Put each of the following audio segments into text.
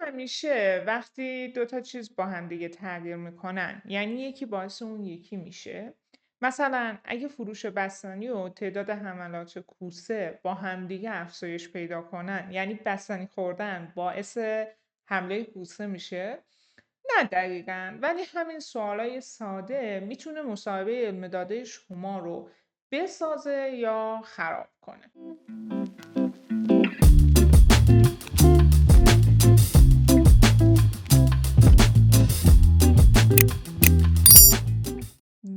همیشه وقتی 2 تا چیز با هم دیگه تغییر میکنن یعنی یکی باعث اون یکی میشه. مثلا اگه فروش بستنی و تعداد حملات کوسه با همدیگه افزایش پیدا کنن یعنی بستنی خوردن باعث حمله کوسه میشه. نه دقیقا، ولی همین سوالای ساده میتونه مصاحبه علم داده شما رو بسازه یا خراب کنه.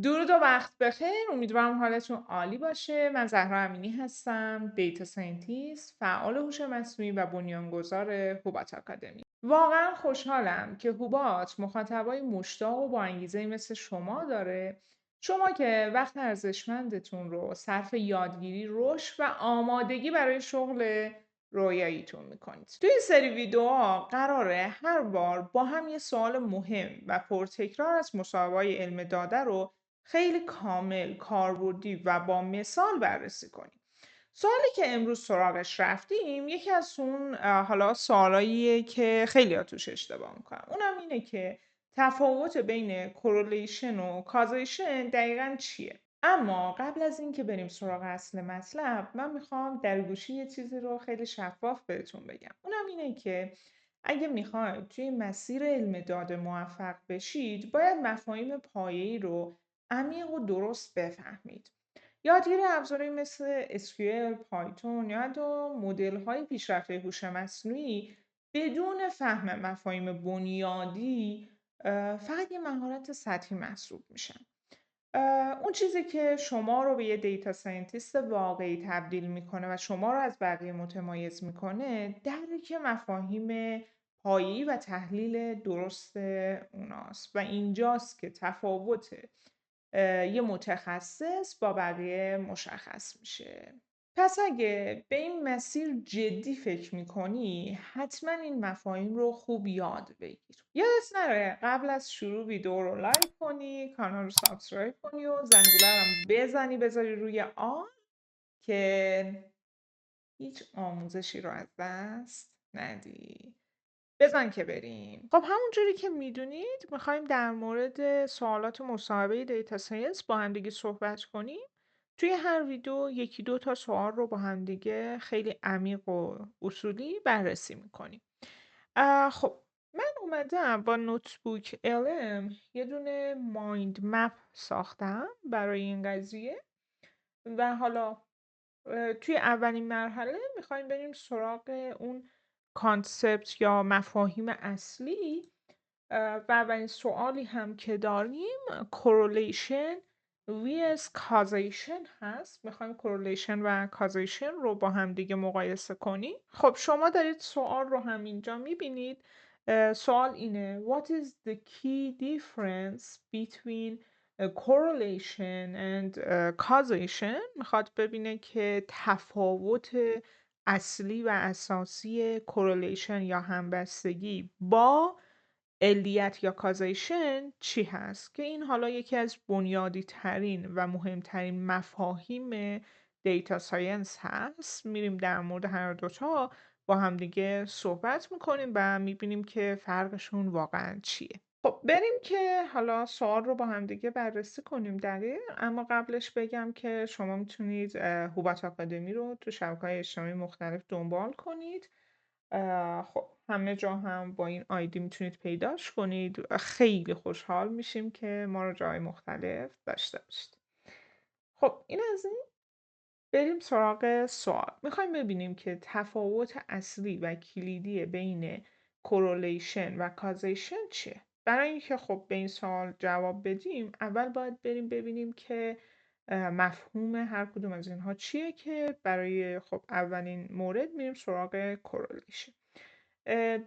درود و وقت بخیر. امیدوارم حالتون عالی باشه. من زهرا امینی هستم، دیتا ساینتیست، فعال هوش مصنوعی و بنیانگذار هوبات آکادمی. واقعا خوشحالم که هوبات مخاطبای مشتاق و با انگیزه مثل شما داره. شما که وقت ارزشمندتون رو صرف یادگیری، رشد و آمادگی برای شغل رویاییتون میکنید. توی این سری ویدیوها قراره هر بار با هم یه سوال مهم و پرتکرار از مصاحبه‌های علم داده رو خیلی کامل، کاربردی و با مثال بررسی کنیم. سوالی که امروز سراغش رفتیم یکی از اون حالا سوالاییه که خیلی توش اشتباه میکنن. اونم اینه که تفاوت بین کورلیشن و کازیشن دقیقا چیه؟ اما قبل از اینکه بریم سراغ اصل مطلب، من میخوام در گوشی یه چیزی رو خیلی شفاف بهتون بگم. اونم اینه که اگه میخواید توی مسیر علم داده موفق بشید، باید مفاهیم پایه‌ای رو عمیق و درست بفهمید. یادگیری ابزاری مثل SQL، پایتون یا حتی مدل‌های پیشرفته هوش مصنوعی بدون فهم مفاهیم بنیادی فقط یه مهارت سطحی محسوب میشن. اون چیزی که شما رو به یه دیتا ساینتیست واقعی تبدیل میکنه و شما رو از بقیه متمایز میکنه درک مفاهیم پایه‌ای و تحلیل درست اوناست و اینجاست که تفاوت یه متخصص با بقیه مشخص میشه. پس اگه به این مسیر جدی فکر میکنی حتما این مفاهیم رو خوب یاد بگیر. یادت نره قبل از شروع ویدیو رو لایک کنی، کانال رو سابسکرایب کنی و زنگوله رو هم بزنی بذاری روی آن که هیچ آموزشی رو از دست ندی. بزن که بریم. خب همونجوری که میدونید میخوایم در مورد سوالات مصاحبه دیتا ساینس با همدیگه صحبت کنیم. توی هر ویدیو یکی دو تا سوال رو با همدیگه خیلی عمیق و اصولی بررسی میکنیم. خب من اومدم با نوتبوک LM یه دونه مایند مپ ساختم برای این قضیه و حالا توی اولین مرحله میخوایم بریم سراغ اون کانسپت یا مفاهیم اصلی و اولین سوالی هم که داریم correlation vs causation هست. میخوایم correlation و causation رو با هم دیگه مقایسه کنیم. خب شما دارید سوال رو هم اینجا میبینید. سوال اینه What is the key difference between correlation and causation؟ میخواد ببینه که تفاوت اصلی و اساسی correlation یا همبستگی با علیت یا کازیشن چی هست، که این حالا یکی از بنیادی ترین و مهمترین مفاهیم دیتا ساینس هست. میریم در مورد هر دوتا با همدیگه صحبت میکنیم و میبینیم که فرقشون واقعا چیه. خب بریم که حالا سوال رو با همدیگه بررسی کنیم دقیق. اما قبلش بگم که شما میتونید هوبات آکادمی رو تو شبکه‌های اجتماعی مختلف دنبال کنید. خب همه جا هم با این آیدی میتونید پیداش کنید. خیلی خوشحال میشیم که ما رو جای مختلف داشته باشید. خب این از این. بریم سراغ سوال. میخوایم ببینیم که تفاوت اصلی و کلیدی بین کورلیشن و کازیشن چیه. برای اینکه خب به این سوال جواب بدیم اول باید بریم ببینیم که مفهوم هر کدوم از اینها چیه، که برای خب اولین مورد میریم سراغ کورلیشن.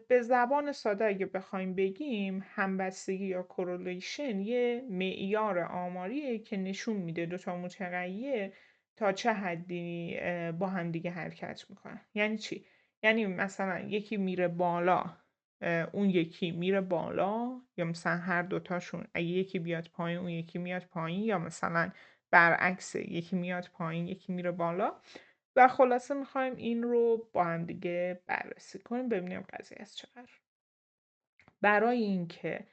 به زبان ساده اگه بخوایم بگیم، همبستگی یا کورلیشن یه معیار آماریه که نشون میده دو تا متغیر تا چه حدی با هم دیگه حرکت میکنن. یعنی چی؟ یعنی مثلا یکی میره بالا اون یکی میره بالا، یا مثلا هر دوتاشون اگه یکی بیاد پایین اون یکی میاد پایین، یا مثلا برعکس یکی میاد پایین یکی میره بالا. و خلاصه میخوایم این رو با هم دیگه بررسی کنیم ببینیم قضیه از چه قرار. برای اینکه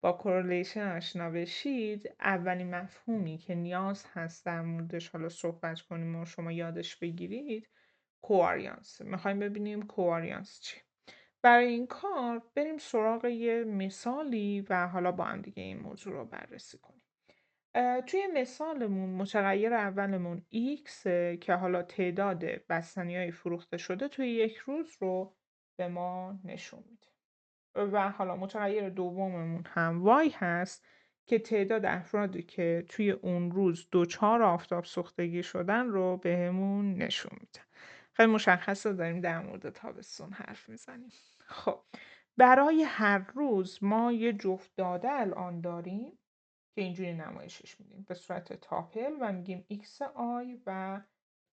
با کورلیشن آشنا بشید، اولین مفهومی که نیاز هست در موردش حالا صحبت کنیم و شما یادش بگیرید کواریانس. میخوایم ببینیم کواریانس چیه. برای این کار بریم سراغ یه مثالی و حالا با هم دیگه این موضوع رو بررسی کنیم. توی مثالمون متغیر اولمون x که حالا تعداد بستنی‌های فروخته شده توی یک روز رو به ما نشون میده. و حالا متغیر دوممون هم y هست که تعداد افرادی که توی اون روز دچار آفتاب سوختگی شدن رو بهمون نشون میده. خیلی مشخصه داریم در مورد تابستون حرف میزنیم. خب برای هر روز ما یه جفت داده الان داریم که اینجوری نمایشش میدیم به صورت تاپل و میگیم xi و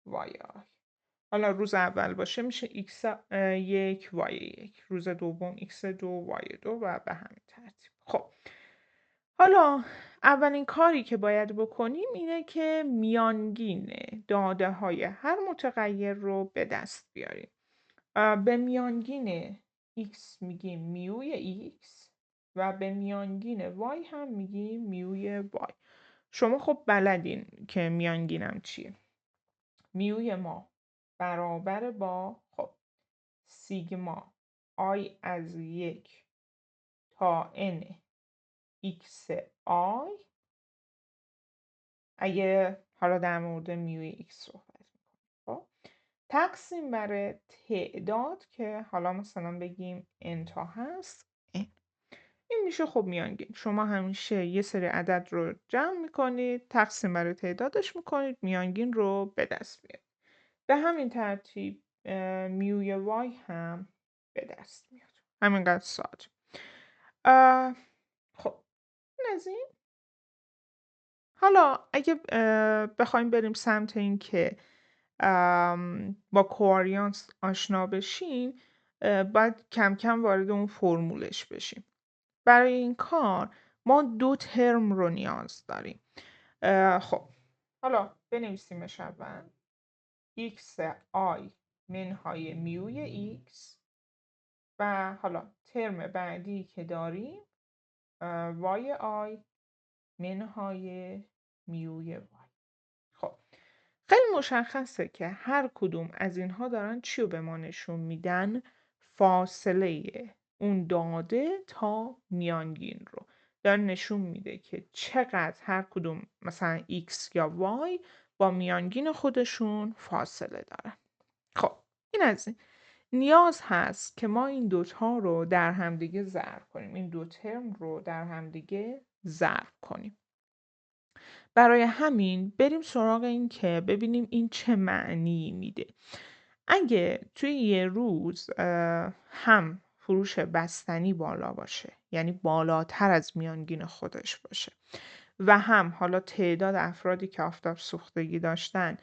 yi. حالا روز اول باشه میشه x1 y1، روز دوم x2 y2 و به همین ترتیب. خب حالا اولین کاری که باید بکنیم اینه که میانگین داده های هر متغیر رو به دست بیاریم. به میانگین x میگیم میوی x و به میانگین y هم میگیم میوی y. شما خب بلدین که میانگینم چیه. میوی ما برابر با خب سیگما i از 1 تا n x i، اگه حالا در مورد میوی x صحبت میکنیم، خب تقسیم بر تعداد که حالا مثلا بگیم n تا هست n. این میشه خب میانگین. شما همیشه یه سری عدد رو جمع میکنید، تقسیم بر تعدادش میکنید، میانگین رو به دست میارید. به همین ترتیب میوی وای هم به دست میاد. همینقدر ساده. خب این از این. حالا اگه بخوایم بریم سمت این که با کواریانس آشنا بشیم، باید کم کم وارد اون فرمولش بشیم. برای این کار ما دو ترم رو نیاز داریم. خب حالا بنویسیمش اول. x i منهای میوی x و حالا ترم بعدی که داریم y i منهای میوی y. خب خیلی مشخصه که هر کدوم از اینها دارن چی رو به ما نشون میدن؟ فاصله اون داده تا میانگین رو داره نشون میده که چقدر هر کدوم مثلا x یا y با میانگین خودشون فاصله دارن. خب این از این. نیاز هست که ما این دوتا رو در همدیگه ضرب کنیم. این دو ترم رو در همدیگه ضرب کنیم. برای همین بریم سراغ این که ببینیم این چه معنی میده. اگه توی یه روز هم فروش بستنی بالا باشه، یعنی بالاتر از میانگین خودش باشه، و هم حالا تعداد افرادی که آفتاب سوختگی داشتن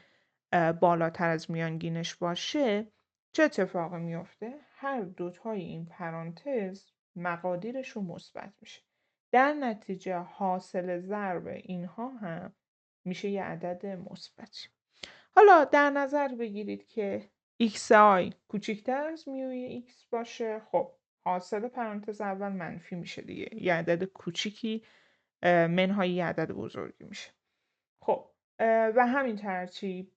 بالاتر از میانگینش باشه، چه اتفاقی میفته؟ هر دوتای این پرانتز مقادیرشون مثبت میشه. در نتیجه حاصل ضرب اینها هم میشه یه عدد مثبتی. حالا در نظر بگیرید که xi کوچکتر از میوی x باشه، خب حاصل پرانتز اول منفی میشه دیگه، یه عدد کوچیکی منهای یه عدد بزرگی میشه. خب و همین ترتیب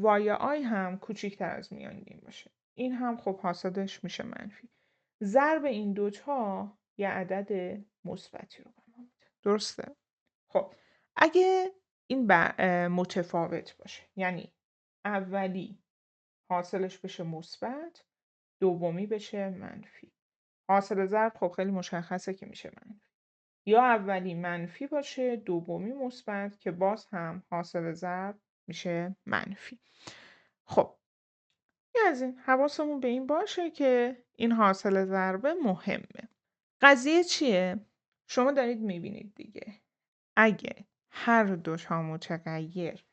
y i هم کوچکتر از میانگین باشه، این هم خب حاصلش میشه منفی. ضرب این دوتا یه عدد مثبتی رو به ما میده. درسته؟ خب اگه این متفاوت باشه، یعنی اولی حاصلش بشه مثبت، دومی بشه منفی، حاصل ضرب خب خیلی مشخصه که میشه منفی. یا اولی منفی باشه، دومی مثبت، که باز هم حاصل ضرب میشه منفی. خب این از این. حواسمون به این باشه که این حاصل ضربه مهمه. قضیه چیه؟ شما دارید میبینید دیگه، اگه هر دوتا متغیر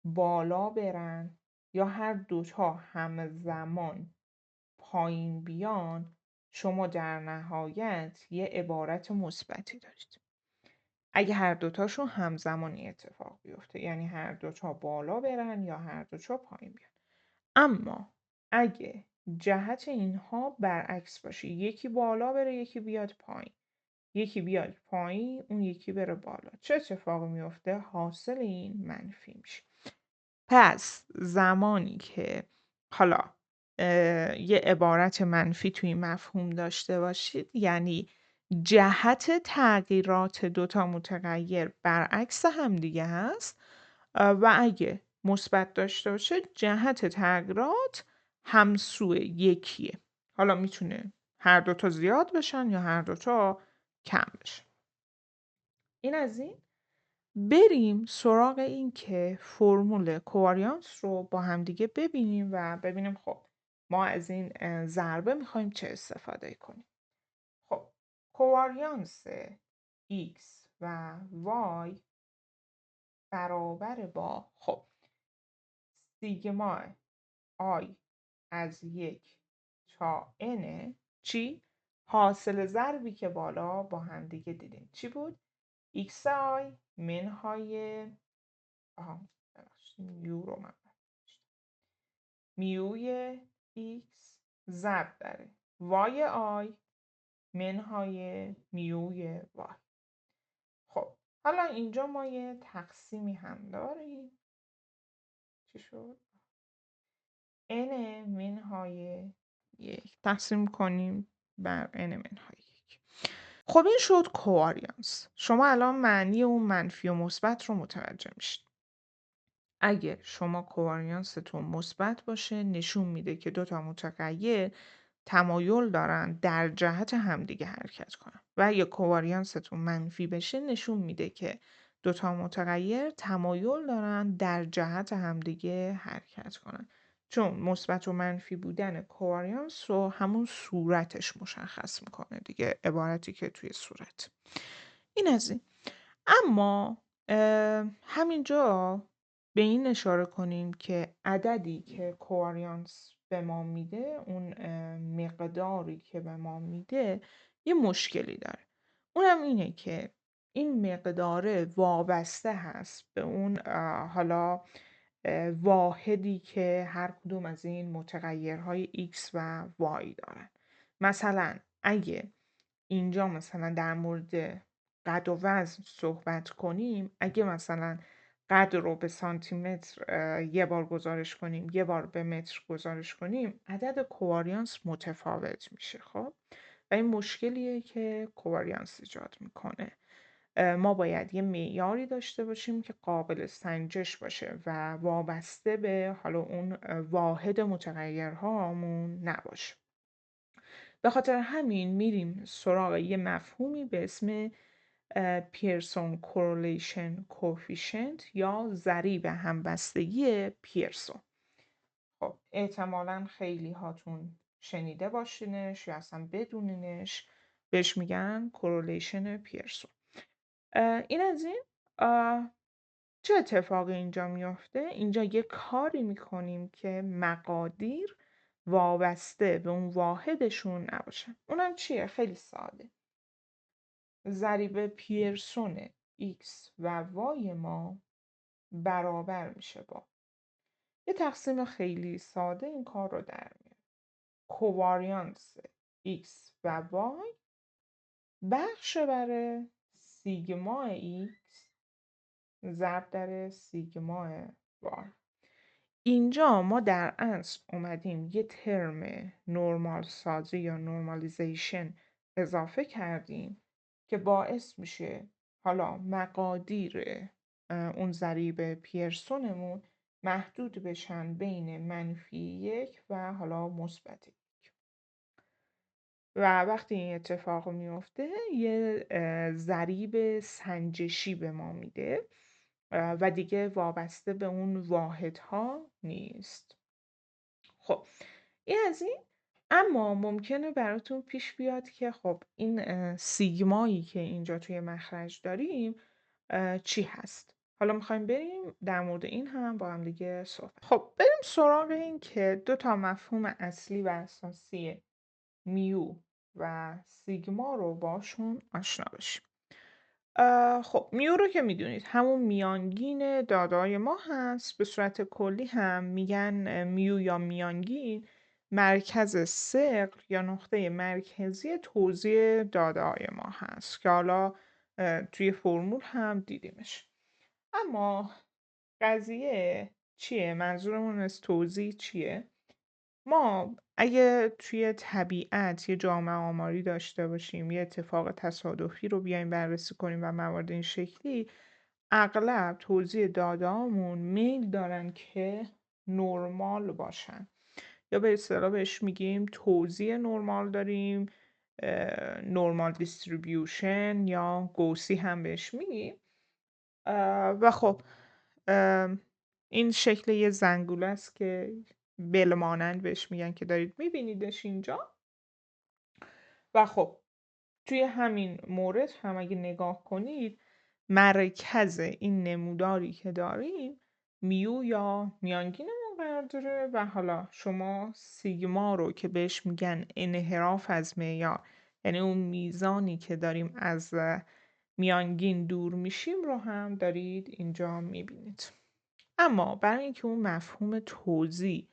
بالا برن یا هر دوتا همزمان پایین بیان، شما در نهایت یه عبارت مثبتی دارید. اگه هر دوتاشون همزمانی اتفاق بیفته، یعنی هر دوتا بالا برن یا هر دوتا پایین بیان. اما اگه جهت اینها برعکس باشه، یکی بالا بره یکی بیاد پایین، یکی بیاد پایین اون یکی بره بالا. چه اتفاقی میفته؟ حاصل این منفی میشه. پس زمانی که حالا یه عبارت منفی توی مفهوم داشته باشید یعنی جهت تغییرات دوتا متغیر برعکس همدیگه هست و اگه مثبت داشته باشه جهت تغییرات همسو یکیه. حالا میتونه هر دوتا زیاد بشن یا هر دوتا کم بشن. این از این. بریم سراغ این که فرمول کوواریانس رو با همدیگه ببینیم و ببینیم خب ما از این ضربه میخوایم چه استفاده کنیم. خب کوواریانس x و y برابر با خب سیگما i از 1 تا n چی؟ حاصل ضربی که بالا با همدیگه دیدیم چی بود؟ xi منهای میو رو من میوی x ضرب داره وای آی منهای میوی وای. خب حالا اینجا ما یه تقسیمی هم داریم. چی شد؟ n منهای یک تقسیم کنیم بر n منهای یک. خب این شد کواریانس. شما الان معنی اون منفی و مثبت رو متوجه میشید. اگه شما کواریانستون مثبت باشه نشون میده که دو تا متغیر تمایل دارن در جهت همدیگه حرکت کنن و اگه کواریانستون منفی بشه نشون میده که دو تا متغیر تمایل دارن در جهت همدیگه حرکت کنن. چون مثبت و منفی بودن کواریانس رو همون صورتش مشخص میکنه دیگه، عبارتی که توی صورت. این از این. اما همینجا به این اشاره کنیم که عددی که کواریانس به ما میده، اون مقداری که به ما میده یه مشکلی داره. اونم اینه که این مقدار وابسته هست به اون حالا واحدی که هر کدوم از این متغیرهای x و y دارن. مثلا اگه اینجا مثلا در مورد قد و وزن صحبت کنیم، اگه مثلا قد رو به سانتیمتر یه بار گزارش کنیم یه بار به متر گزارش کنیم عدد کواریانس متفاوت میشه. خب و این مشکلیه که کواریانس ایجاد میکنه. ما باید یه معیاری داشته باشیم که قابل سنجش باشه و وابسته به حالا اون واحد متغیرهامون نباشه. به خاطر همین میریم سراغ یه مفهومی به اسم پیرسون کورلیشن کوفیشنت یا ضریب همبستگی پیرسون. خب احتمالاً خیلی هاتون شنیده باشینش یا اصلا بدونینش، بهش میگن کورلیشن پیرسون. این از این. چه اتفاقی اینجا میافته؟ اینجا یه کاری میکنیم که مقادیر وابسته به اون واحدشون نباشن. اونم چیه؟ خیلی ساده. ضریب پیرسون x و y ما برابر میشه با یه تقسیم خیلی ساده این کار رو در میاره. کواریانس x و y بخش بر سیگما x ضرب در سیگما y. اینجا ما در اصل اومدیم یه ترم نورمال سازی یا نورمالیزیشن اضافه کردیم که باعث میشه حالا مقادیر اون ضریب پیرسونمون محدود بشن بین -1 و حالا مثبت 1. و وقتی این اتفاق میفته یه ضریب سنجشی به ما میده و دیگه وابسته به اون واحدها نیست. خب این از این. اما ممکنه براتون پیش بیاد که خب این سیگمایی که اینجا توی مخرج داریم چی هست؟ حالا میخوایم بریم در مورد این هم با هم دیگه صحبت. خب بریم سراغ این که دو تا مفهوم اصلی و اساسی میو و سیگما رو باشون آشنا بشیم. خب میو رو که میدونید همون میانگین داده‌های ما هست. به صورت کلی هم میگن میو یا میانگین مرکز ثقل یا نقطه مرکزی توزیع داده‌های ما هست که حالا توی فرمول هم دیدیمش. اما قضیه چیه؟ منظورمون از توزیع چیه؟ ما اگه توی طبیعت یه جامعه آماری داشته باشیم، یه اتفاق تصادفی رو بیایم بررسی کنیم و موارد این شکلی، اغلب توزیع داده‌هامون میل دارن که نرمال باشن. یا به اصطلاح بهش میگیم توزیع نرمال داریم، نورمال دیستریبیوشن یا گوسی هم بهش میگیم. و خب ام، این شکل یه زنگوله است که بل مانند بهش میگن که دارید میبینیدش اینجا. و خب توی همین مورد هم اگه نگاه کنید، مرکز این نموداری که داریم میو یا میانگینمون قرار داره و حالا شما سیگما رو که بهش میگن انحراف از معیار، یعنی اون میزانی که داریم از میانگین دور میشیم رو هم دارید اینجا میبینید. اما برای اینکه اون مفهوم توزیع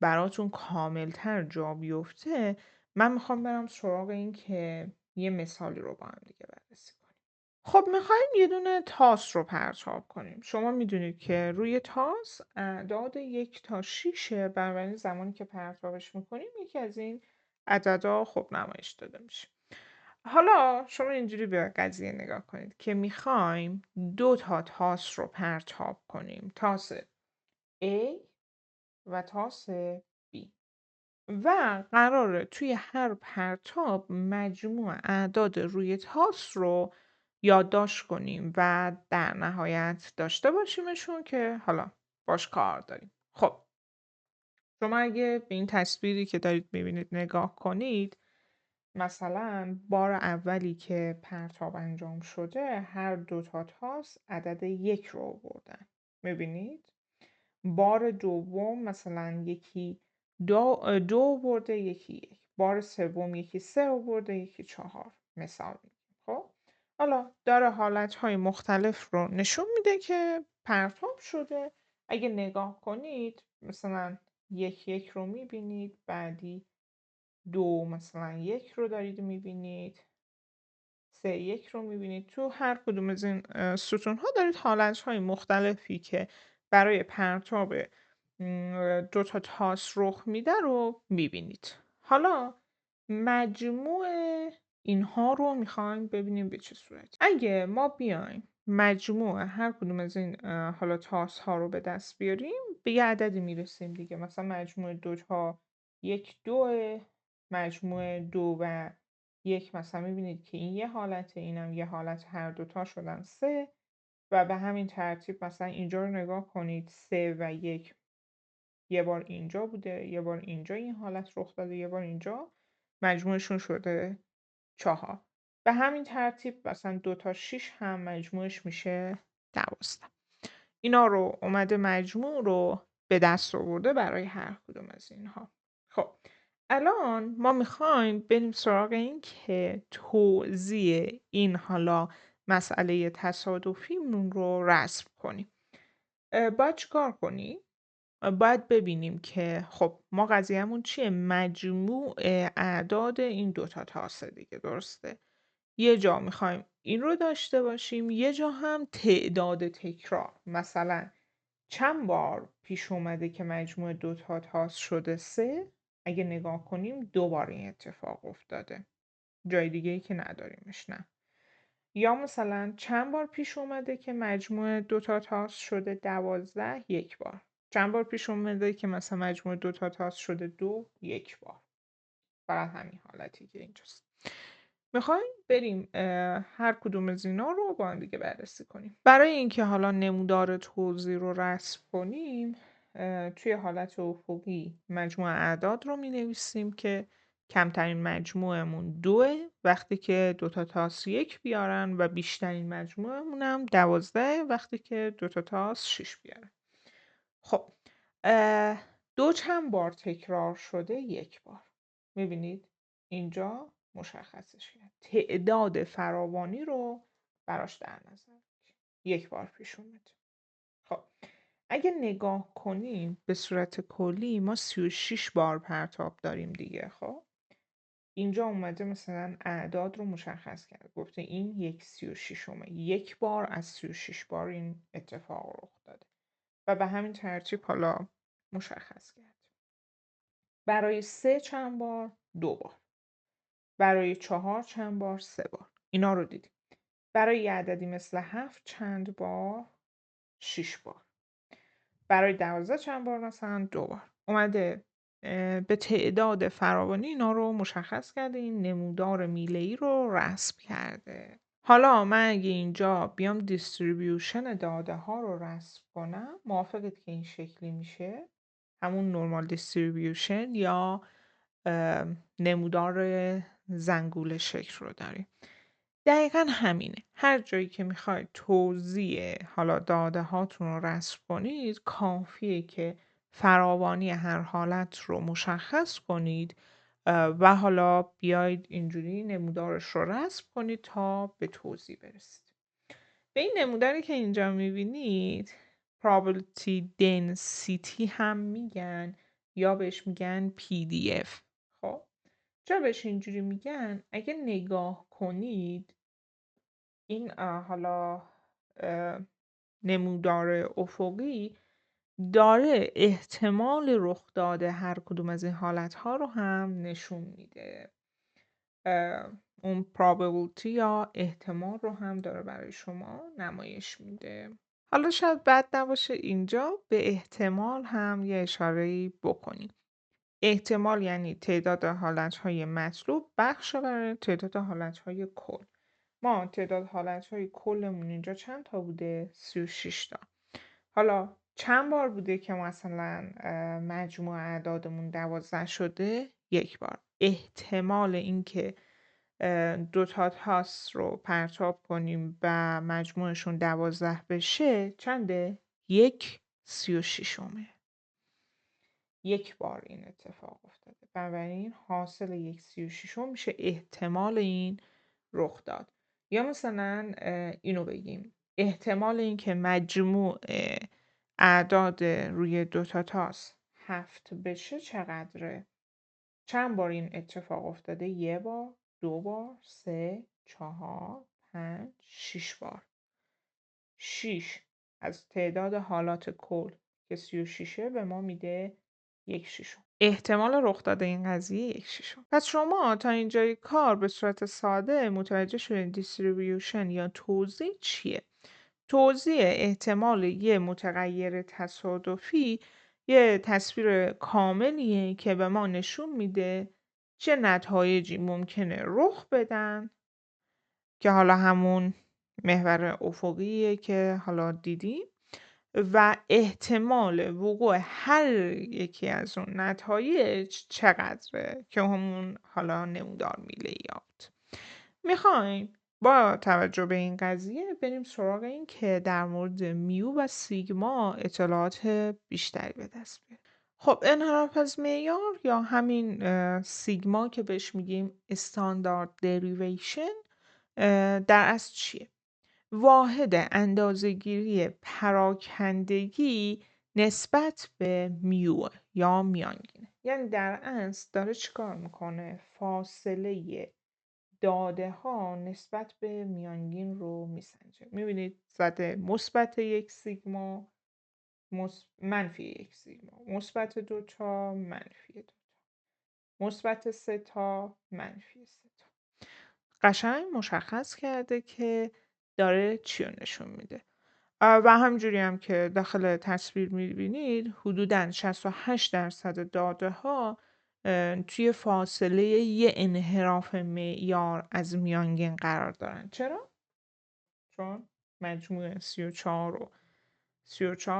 براتون کاملتر جا بیفته، من میخوام برم سراغ این که یه مثالی رو با هم دیگه بررسی کنیم. خب میخوایم یه دونه تاس رو پرتاب کنیم. شما میدونید که روی تاس اعداد 1 تا 6 بنابراین زمانی که پرتابش میکنیم یکی از این عددا خب نمایش داده میشه. حالا شما اینجوری به قضیه نگاه کنید که میخوایم 2 تا تاس رو پرتاب کنیم. تاس A و تاس B و قراره توی هر پرتاب مجموع اعداد روی تاس رو یادداشت کنیم و در نهایت داشته باشیمشون که حالا باش کار داریم. خب شما اگه به این تصویری که دارید میبینید نگاه کنید، مثلا بار اولی که پرتاب انجام شده هر 2 تا تاس عدد 1 رو آوردن. میبینید؟ بار دوم مثلا یکی دو آورده، یکی 1. بار سوم یکی 3 آورده، یکی 4. مثال میگیم. خب حالا داره حالتهای مختلف رو نشون میده که پرتاب شده. اگه نگاه کنید مثلا 1 رو میبینید، بعدی 2 مثلا 1 رو دارید میبینید، 3 1 رو میبینید. تو هر کدوم از این ستون ها دارید حالتهای مختلفی که برای پرتاب 2 تا تاس رخ میده رو میبینید. حالا مجموع اینها رو میخوایم ببینیم به چه صورت. اگه ما بیایم مجموع هر کدوم از این حالا تاس ها رو به دست بیاریم، به یه عددی میرسیم دیگه. مثلا مجموع 2 تا 1 2، مجموع 2 و 1 مثلا میبینید که این یه حالته، اینم یه حالت، هر دوتا شدن 3. و به همین ترتیب مثلا اینجا رو نگاه کنید، 3 و 1 یه بار اینجا بوده، یه بار اینجا این حالت رخ داده، یه بار اینجا، مجموعشون شده 4. به همین ترتیب مثلا 2 تا 6 هم مجموعش میشه 12. اینا رو اومده مجموع رو به دست آورده برای هر کدوم از اینها. خب الان ما میخوایم بریم سراغ این که توزیع این حالا مسئله تصادفیمون رو رسم کنیم. باید چیکار کنیم؟ باید ببینیم که خب ما قضیهمون چیه؟ مجموع اعداد این 2 تا تاسه دیگه، درسته؟ یه جا میخوایم این رو داشته باشیم، یه جا هم تعداد تکرار. مثلا چند بار پیش اومده که مجموع 2 تا تاس شده 3؟ اگه نگاه کنیم 2 بار این اتفاق افتاده. جای دیگه ای که نداریمش، نه. یا مثلا چند بار پیش اومده که مجموع 2 تا تاس شده 12؟ 1 بار. چند بار پیش اومده که مثلا مجموع 2 تا تاس شده 2؟ 1 بار. فقط همین حالتی که اینجاست. میخوایم بریم هر کدوم از اینا رو با هم دیگه بررسی کنیم. برای اینکه حالا نمودار توزیع رو رسم کنیم، توی حالت افقی مجموع اعداد رو می نویسیم که کمترین مجموعمون 2، وقتی که 2 تا تاس 1 بیارن، و بیشترین مجموعمون هم 12 وقتی که 2 تا تاس 6 بیارن. خب 2 چند بار تکرار شده؟ 1 بار. میبینید اینجا مشخصش کرد. تعداد فراوانی رو براش در نظر بگیر. 1 بار پیش اومد. خب اگه نگاه کنیم به صورت کلی ما 36 بار پرتاب داریم دیگه. خب اینجا اومده مثلا اعداد رو مشخص کرده، گفته این یک 36مه، یک بار از 36 بار این اتفاق رخ داده و به همین ترتیب حالا مشخص کرد. برای 3 چند بار؟ 2 بار. برای 4 چند بار؟ 3 بار. اینا رو دیدیم. برای یه عددی مثل 7 چند بار؟ 6 بار. برای 12 چند بار؟ مثلا 2 بار. اومده به تعداد فراوانی اینا رو مشخص کرده، این نمودار میله‌ای رو رسم کرده. حالا من اگه اینجا بیام دیستریبیوشن داده ها رو رسم کنم، موافقید که این شکلی میشه؟ همون نورمال دیستریبیوشن یا نمودار زنگوله شکل رو داریم. دقیقا همینه. هر جایی که میخواید توزیع حالا داده هاتون رو رسم کنید، کافیه که فراوانی هر حالت رو مشخص کنید و حالا بیاید اینجوری نمودارش رو رسم کنید تا به توضیح برسید. به این نموداری که اینجا میبینید probability density هم میگن یا بهش میگن PDF. خب چرا بهش اینجوری میگن؟ اگه نگاه کنید این حالا نمودار افقی داره احتمال رخ داده هر کدوم از این حالتها رو هم نشون میده. اون probability یا احتمال رو هم داره برای شما نمایش میده. حالا شاید بد نباشه اینجا به احتمال هم یه اشاره‌ای بکنیم. احتمال یعنی تعداد حالتهای مطلوب بخش بر تعداد حالتهای کل. ما تعداد حالتهای کلمون اینجا چند تا بوده؟ 36 تا. حالا چند بار بوده که مثلا مجموع اعدادمون 12 شده؟ یک بار. احتمال اینکه دو تا تاس رو پرتاب کنیم و مجموعشون 12 بشه چنده؟ یک 36مه. یک بار این اتفاق افتاده. بنابراین حاصل یک 36م میشه احتمال این رخ داد. یا مثلا اینو بگیم احتمال این که مجموع اعداد روی دو تا تاس 7 بشه چقدره؟ چند بار این اتفاق افتاده؟ یه بار، 2 بار، 3، 4، 5، 6 بار. 6 از تعداد حالات کل که 36 به ما میده 1/6. احتمال رخ داده این قضیه 1/6. پس شما تا اینجای کار به صورت ساده متوجه شدین دیستریبیوشن یا توزیع چیه؟ توزیع احتمال یه متغیر تصادفی یه تصویر کاملیه که به ما نشون میده چه نتایجی ممکنه رخ بدن که حالا همون محور افقیه که حالا دیدیم و احتمال وقوع هر یکی از اون نتایج چقدره که همون حالا نمودار میله یافت. میخوایم با توجه به این قضیه بریم سراغ این که در مورد میو و سیگما اطلاعات بیشتری به دست بیاریم. خب انحراف از معیار یا همین سیگما که بهش میگیم استاندارد دریویشن در اصل چیه؟ واحد اندازه‌گیری پراکندگی نسبت به میو یا میانگینه. یعنی در اصل داره چیکار میکنه؟ فاصله داده ها نسبت به میانگین رو میسنجه. میبینید زده مثبت 1 سیگما، منفی 1 سیگما، مثبت 2 تا، منفی 2 تا، مثبت 3 تا، منفی 3 تا. قشنگ مشخص کرده که داره چی رو نشون میده. و همجوری هم که داخل تصویر میبینید حدوداً 68% داده ها توی فاصله یه انحراف معیار از میانگین قرار دارن. چرا؟ چون مجموع 34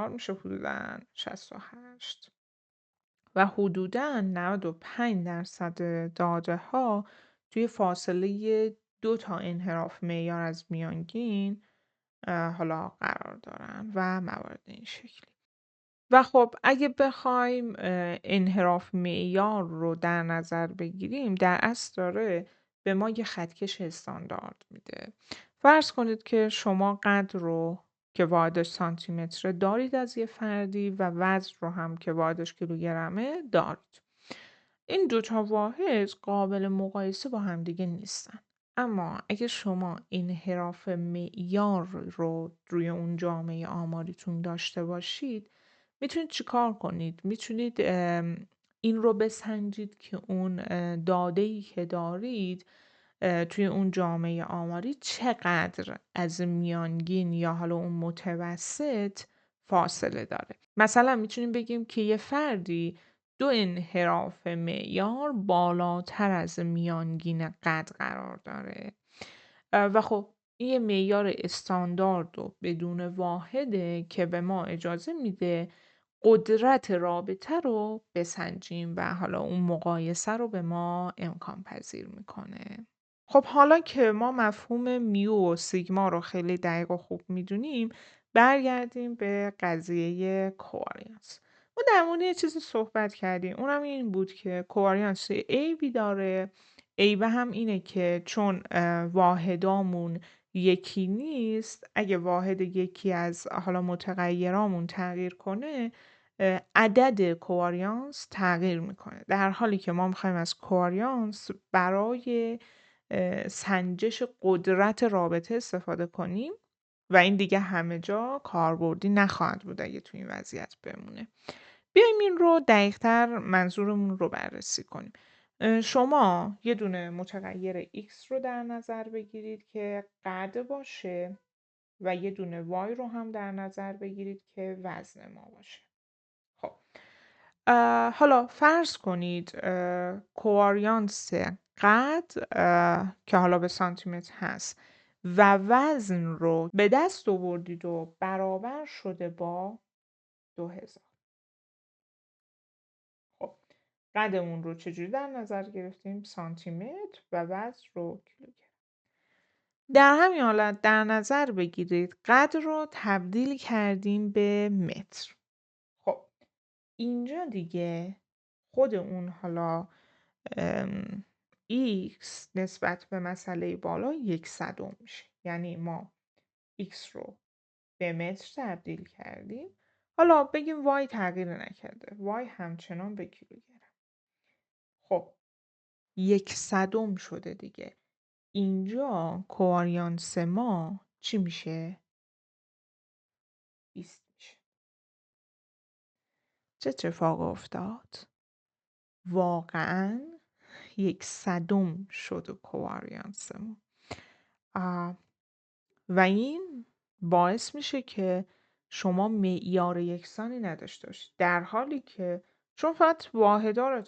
میشه حدوداً 68 و حدوداً 95% داده ها توی فاصله 2 تا انحراف معیار از میانگین حالا قرار دارن و موارد این شکلی. و خب اگه بخوایم انحراف معیار رو در نظر بگیریم در اصل داره به ما یه خطکش استاندارد میده. فرض کنید که شما قد رو که واحدش سانتیمتره دارید از یه فردی و وزن رو هم که واحدش کیلوگرمه دارید. این 2 تا واحد قابل مقایسه با همدیگه نیستن. اما اگه شما انحراف معیار رو روی اون جامعه آماریتون داشته باشید، میتونید چیکار کنید؟ میتونید این رو بسنجید که اون داده‌ای که دارید توی اون جامعه آماری چقدر از میانگین یا حالا اون متوسط فاصله داره. مثلا میتونیم بگیم که یه فردی 2 انحراف معیار بالاتر از میانگین قد قرار داره و خب این یه معیار استاندارد و بدون واحده که به ما اجازه میده قدرت رابطه رو بسنجیم و حالا اون مقایسه رو به ما امکان پذیر میکنه. خب حالا که ما مفهوم میو و سیگما رو خیلی دقیق و خوب میدونیم، برگردیم به قضیه کوواریانس. ما در مورد یه چیزی صحبت کردیم، اونم این بود که کوواریانس عیبی داره. عیبه هم اینه که چون واحدامون یکی نیست، اگه واحد یکی از حالا متغیرامون تغییر کنه، عدد کوواریانس تغییر میکنه، در حالی که ما میخوایم از کوواریانس برای سنجش قدرت رابطه استفاده کنیم و این دیگه همه جا کاربردی نخواهد بود اگه تو این وضعیت بمونه. بیایم این رو دقیق‌تر منظورمون رو بررسی کنیم. شما یه دونه متغیر x رو در نظر بگیرید که قد باشه و یه دونه y رو هم در نظر بگیرید که وزن ما باشه. خب حالا فرض کنید کواریانس قد که حالا به سانتیمتر هست و وزن رو به دست آوردید و برابر شده با 2000. خب قدمون رو چجوری در نظر گرفتیم؟ سانتیمتر و وزن رو کیلوگرم. در همین حالت در نظر بگیرید قد رو تبدیل کردیم به متر. خب اینجا دیگه خود اون حالا x نسبت به مسئله بالا 1/100 میشه. یعنی ما x رو به متر تبدیل کردیم. حالا بگیم y تغییر نکرده. y همچنان به کیلوگرم. خب 1/100 شده دیگه. اینجا کواریانس ما چی میشه؟ 20 میشه. چه اتفاق افتاد؟ واقعا 1/100 شد کواریانس ما. و این باعث میشه که شما معیار یکسانی نداشته باشید، در حالی که چون فقط واحدا رو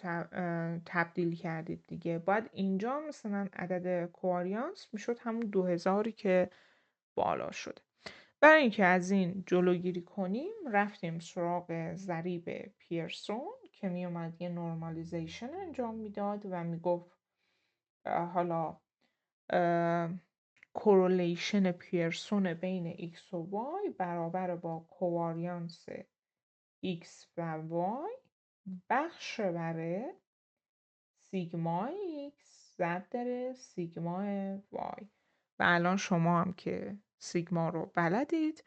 تبدیل کردید دیگه، باید اینجا مثلا عدد کواریانس میشد همون 2000 که بالا شده. برای اینکه از این جلوگیری کنیم رفتیم سراغ ضریب پیرسون که میومد یه نورمالیزیشن انجام میداد و میگفت حالا کورولیشن پیرسون بین x و y برابر با کواریانس x و y بخش بر سیگما x ضرب در سیگما y. و الان شما هم که سیگما رو بلدید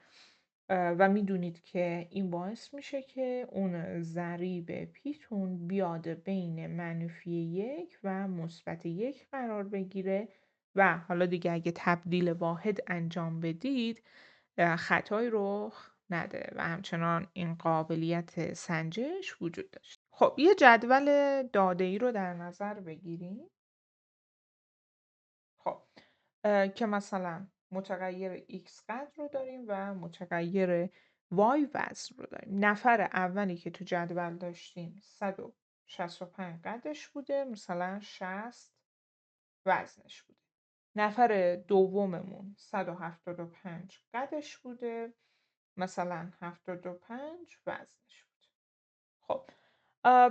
و میدونید که این باعث میشه که اون ضریب پیتون بیاد بین -1 و -1 قرار بگیره و حالا دیگه اگه تبدیل واحد انجام بدید خطایی رخ نده و همچنان این قابلیت سنجش وجود داشت. خب یه جدول داده‌ای رو در نظر بگیریم. خب که مثلا متغیر x قدر رو داریم و متغیر y وزن رو داریم. نفر اولی که تو جدول داشتیم 165 قدش بوده، مثلا 60 وزنش بوده. نفر دوممون 175 قدش بوده، مثلا 75 وزنش بوده. خب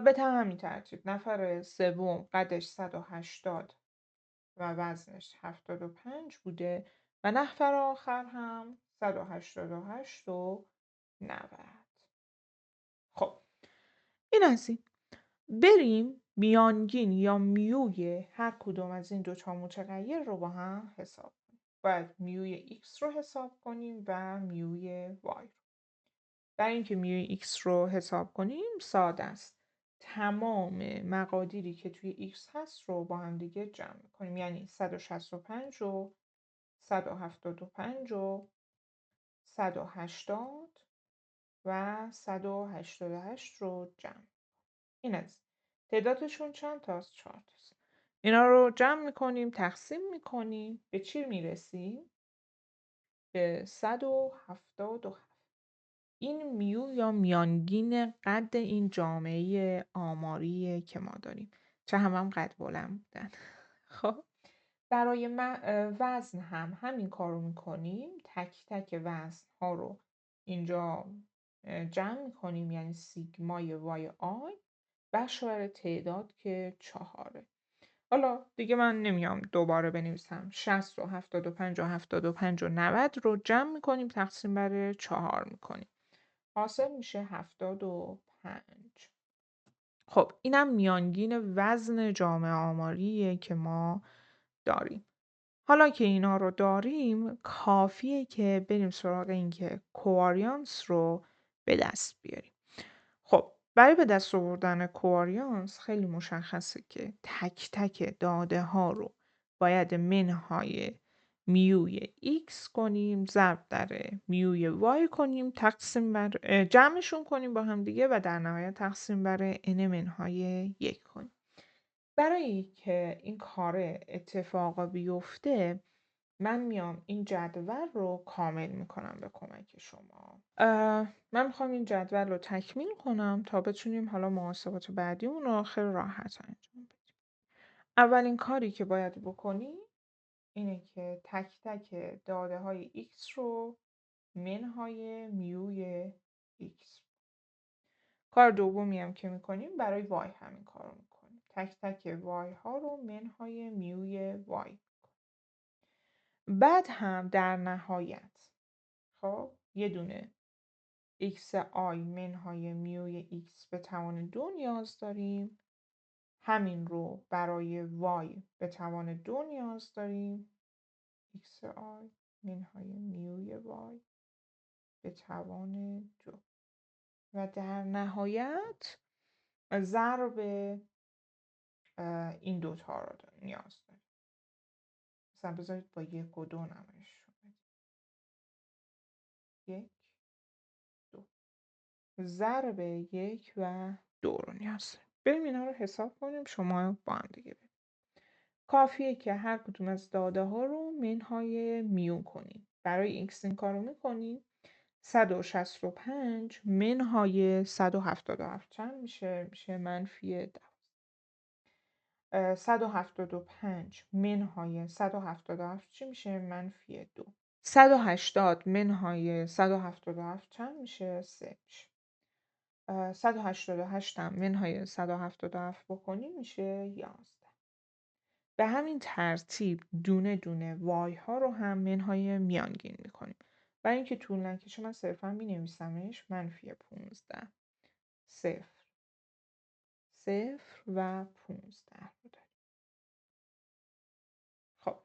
به همین ترتیب نفر سوم قدش 180 و وزنش 75 بوده و نفر آخر هم 188 و 90. خب این از این. بریم میانگین یا میوی هر کدوم از این 2 تا متغیر رو با هم حساب کنیم. باید میوی x رو حساب کنیم و میوی y رو. برای اینکه میوی x رو حساب کنیم ساده است. تمام مقادیری که توی x هست رو با هم دیگه جمع کنیم. یعنی 165 و 175 و 180 و 188 رو جمع. این از تعدادشون چند تاست؟ 4 تاست. اینا رو جمع میکنیم، تقسیم میکنیم، به چی میرسیم؟ به 177. این میو یا میانگین قد این جامعه آماریه که ما داریم. چه هم قد بلند بودن. خب برای وزن هم همین کار رو میکنیم. تک تک وزن ها رو اینجا جمع میکنیم، یعنی سیگمای وای آی بر تعداد که 4. حالا دیگه من نمیام دوباره بنویسم. 60 و 75 و 75 و 90 رو جمع میکنیم، تقسیم بر 4 میکنیم. حاصل میشه 75. خب اینم میانگین وزن جامعه آماریه که ما داریم. حالا که اینا رو داریم کافیه که بریم سراغ این که کواریانس رو به دست بیاریم. خب برای به دست آوردن کواریانس خیلی مشخصه که تک تک داده ها رو باید منهای میوی x کنیم ضرب در میوی y کنیم تقسیم بر جمعشون کنیم با هم دیگه و در نهایت تقسیم بر n منهای 1 کنیم. برای که این کار اتفاق بیفته من میام این جدول رو کامل میکنم به کمک شما. من میخوام این جدول رو تکمیل کنم تا بتونیم حالا محاسبات بعدیمون رو خیلی راحت انجام بدیم. اولین کاری که باید بکنیم اینه که تک تک داده های x رو منهای میوی x. کار دومی هم که میکنیم برای y همین کار رو میکنیم. تک تک y ها رو منهای میوی y. بعد هم در نهایت خب یه دونه x آی منهای میوی x به توان 2 نیاز داریم. همین رو برای y به توان 2 نیاز داریم. x آی منهای میوی y به توان 2 و در نهایت ضرب این دوتا رو نیاز داریم. مثلا بذارید با 1 و 2 نمایش بدیم. 1 2 ضرب 1 و 2 رو نیاز داریم. بریم اینا رو حساب کنیم. شما با هم دیگه بریم. کافیه که هر کدوم از داده ها رو منهای میو کنیم. برای x این کار رو میکنیم. 165 منهای 177 چند میشه؟ میشه منفی 10. 175 منهای 177 چی میشه؟ منفی 2. 180 منهای 177 چند میشه؟ 3 میشه. 188 هم منهای 177 بکنیم میشه 11. به همین ترتیب دونه دونه وای ها رو هم منهای میانگین میکنیم. برای اینکه طول نکشه من صرفا می نویسمش منفی 15. 0 0 و 15 رو داریم. خب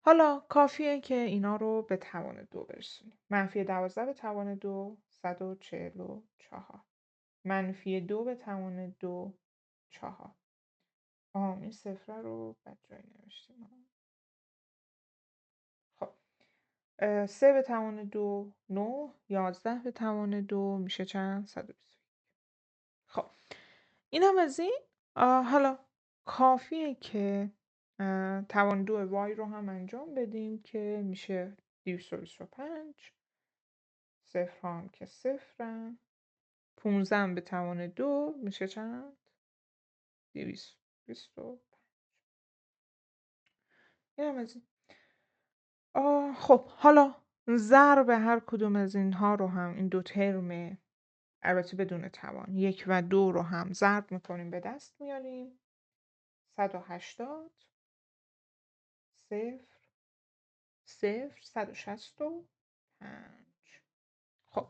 حالا کافیه که اینا رو به توان 2 برسونیم. منفی 12 به توان 2 144. منفی 2 به توان 2 4. این صفر رو بد جایی نوشتیم. خب 3 به توان 2 9. 11 به توان 2 میشه چند؟ 121. خب این هم از این. حالا کافیه که توان 2 وای رو هم انجام بدیم که میشه 225. صفر هم که صفرن. 15 به توان 2 میشه چند؟ 225. این هم از این. خب حالا ضرب هر کدوم از اینها رو هم این دو ترم البته بدون توان 1 و 2 رو هم ضرب میکنیم به دست میاریم. 180 0 0 165. خب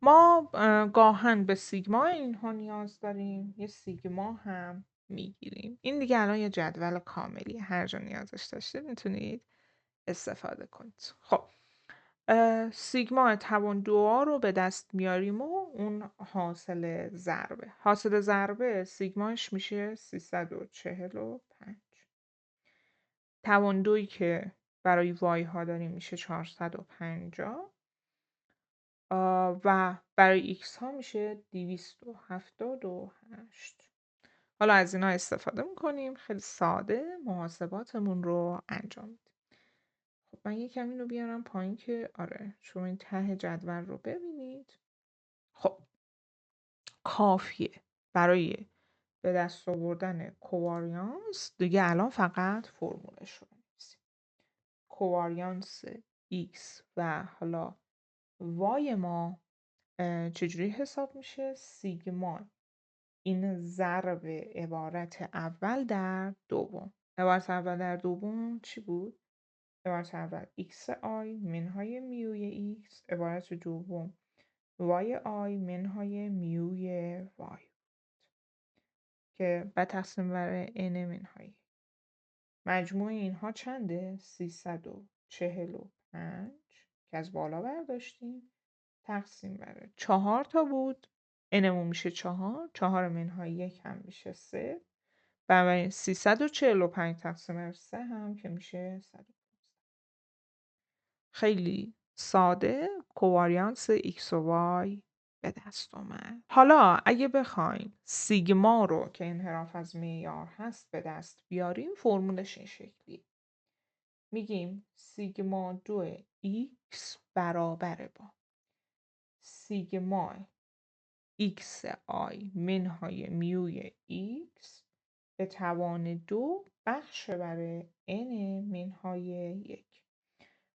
ما گاهن به سیگما اینها نیاز داریم. یه سیگما هم میگیریم. این دیگه الان یه جدول کاملی هر جا نیازش داشتید میتونید استفاده کنید. خب سیگما توان 2 رو به دست میاریم و اون حاصل ضربه. حاصل ضربه سیگماش میشه 345. توان 2 که برای وای ها داریم میشه 450 و برای ایکس ها میشه 278. حالا از اینا استفاده میکنیم خیلی ساده محاسباتمون رو انجام میدیم. خب من یکم اینو بیارم پایین که آره شما این ته جدول رو ببینید. خب کافیه برای به دست آوردن کوواریانس دیگه الان فقط فرمولش رو بنویسیم. کوواریانس x و حالا y ما چجوری حساب میشه؟ سیگما این ضرب عبارت اول در دوم. عبارت اول در دوم چی بود؟ عبارت اول x آی منهای میوی x، عبارت دوم y آی منهای میوی y که بعد تقسیم بر n منهای. مجموع اینها چنده؟ 345 که از بالا برداشتیم تقسیم بر 4 تا بود. nمون میشه 4. 4 منهای 1 هم میشه 3. بنابراین 345 تقسیم بر 3 هم که میشه 100. خیلی ساده کوواریانس x و y به دست اومد. حالا اگه بخوایم سیگما رو که انحراف از معیار هست به دست بیاریم فرمولش این شکلی. میگیم سیگما 2 x برابر با سیگما x آی منهای میوی x به توان 2 بخش بر n منهای 1.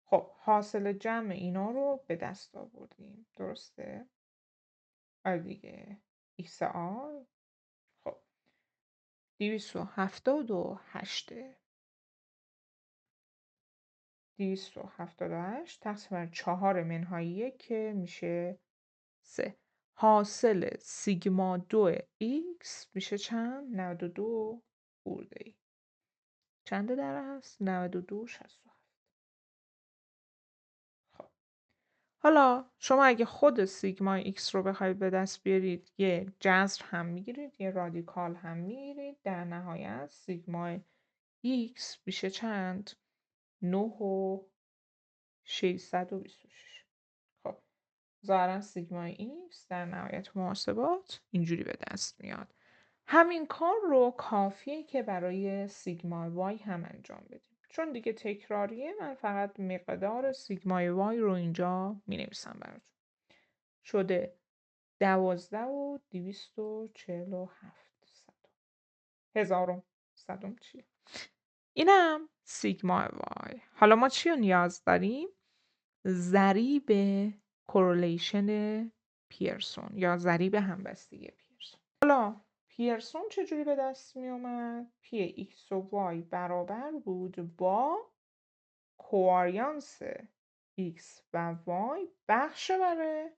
خب حاصل جمع اینا رو به دست آوردیم درسته؟ آره دیگه x آی خب 278 تقسیم بر 4 منهای 1 که میشه 3. حاصل سیگما 2 x میشه چند؟ 92 خورده ای. چنده در هست؟ 92.67. خب حالا شما اگه خود سیگما x رو بخواید به دست بیارید یه جذر هم میگیرید یه رادیکال هم میگیرید در نهایت سیگما x میشه چند؟ 9 و 626. خب ظاهرا سیگما x در نهایت محاسبات اینجوری به دست میاد. همین کار رو کافیه که برای سیگما y هم انجام بدیم. چون دیگه تکراریه من فقط مقدار سیگما y رو اینجا می نویسم براتون. شده 12,247 هزارم صدم چیه؟ اینم سیگما y. حالا ما چی رو نیاز داریم؟ ضریب کورولیشن پیرسون یا ضریب همبستگی پیرسون. حالا پیرسون چجوری به دست می اومد؟ پی x و y برابر بود با کواریانس x و y بخش بر